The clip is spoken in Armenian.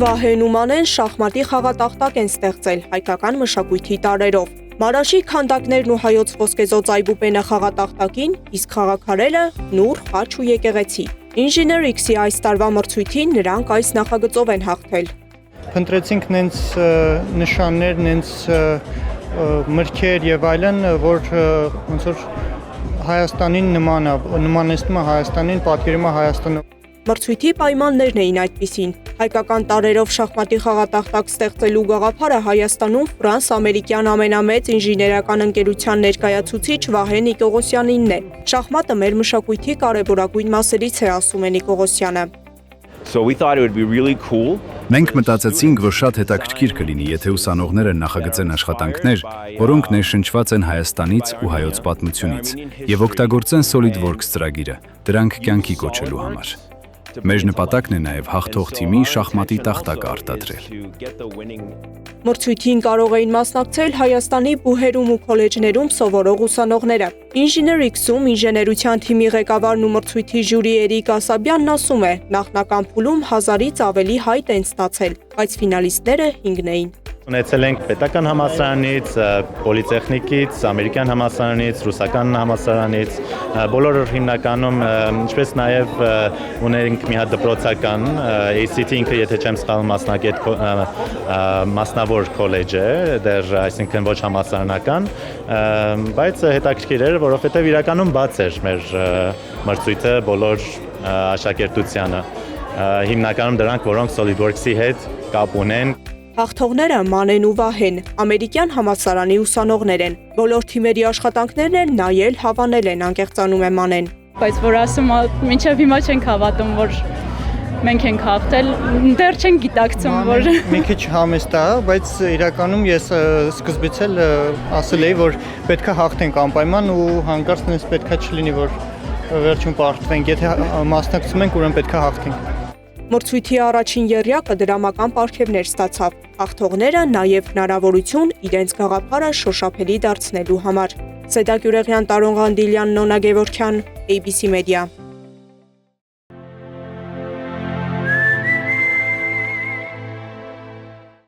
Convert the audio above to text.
Վահեն ու Մանեն շախմատի խաղատախտակ են ստեղծել հայկական մշակույթի տարրերով։ Մարաշի քանդակներն ու հայոց ոսկեզօծ այբուբենը խաղատախտակին, իսկ խաղաքարերը նուռ, խաչ ու եկեղեցի։ Ինժեներ X-ի այս տարվա մրցույթին նրանք այս նախագծով են հաղթել։ Փնտրեցինք նենց նշաններ, նենց մրգեր եւ այլն, որ ոնց որ Հայաստանին նմանեցնում է Հայաստանին, պատկերում է Հայաստանը։ Մրցույթի պայմաններն էին այդպիսին։ Հայկական տարրերով շախմատի խաղատախտակ ստեղծելու գաղափարը Հայաստանում ֆրանս-ամերիկյան ամենամեծ ինժեներական ընկերության ներկայացուցիչ Վահեն Նիկողոսյանինն է։ Շախմատը մեր մշակույթի կարևորագույն մասերից է, ասում է Նիկողոսյանը։ Մենք մտածեցինք, որ շատ հետաքրքիր կլինի, եթե ուսանողները նախագծեն աշխատանքներ, որոնք ներշնչված են Հայաստանից ու հայոց պատմությունից, եւ օգտագործեն SolidWorks ծրագիրը, դրանք կյանքի կոչելու համար։ Մեր նպատակն է նաև հաղթող թիմի շախմատի տախտակը արտադրել։ Մրցույթին կարող էին մասնակցել Հայաստանի բուհերում ու քոլեջներում սովորող ուսանողները։ Ինժեներ X-ում ինժեներության թիմի ղեկավարն ու մրցույթի ժյուրի Էրիկ Ասաբյանն ասում է, նախնական փուլում 1000-ից ավելի հայտ են ստացել, բայց ֆինալիստները 5-ն էին։ Ունեցել ենք պետական համալսարանից, պոլիտեխնիկից, ամերիկյան համալսարանից, ռուսական համալսարանից, բոլորը հիմնականում, ինչպես նաև ունենք մի հատ դպրոցական, ACT ինքը, եթե չեմ սխալվում, մասնավոր քոլեջ է, դեռ այսինքն ոչ համալսարանական, բայց հետաքրքիր էր, որովհետև իրականում բաց էր մեր մրցույթը բոլոր աշակերտությանը, հիմնականում դրանք, որոնք SolidWorks-ի հետ կապ ունեն։ Հաղթողները Մանեն ու Վահեն, ամերիկյան համալսարանի ուսանողներ են։ Բոլոր թիմերի աշխատանքներն են նայել, հավանել են, անկեղծանում է Մանեն։ Բայց որ ասում մինչև հիմա չենք հավատում, որ մենք ենք հաղթել, դեռ չենք գիտակցում, որ մի քիչ համեստ է, բայց իրականում ես սկզբից էլ ասել էի, որ պետքա հաղթենք անպայման ու հանկարծ նենց պետքա չլինի, որ վերջում պարտվենք, եթե մասնակցում ենք, ուրեմն պետքա հաղթենք։ Մրցույթի առաջին եռյակը դրամական պարգևներ ստացավ։ Հաղթողները նաև հնարավորություն իրենց գաղափարը շոշափելի դարձնելու համար։ Սեդա Գյուրեղյան, Տարոն Ղանդիլյան, Նոնա Գևորգյան, ABC Media։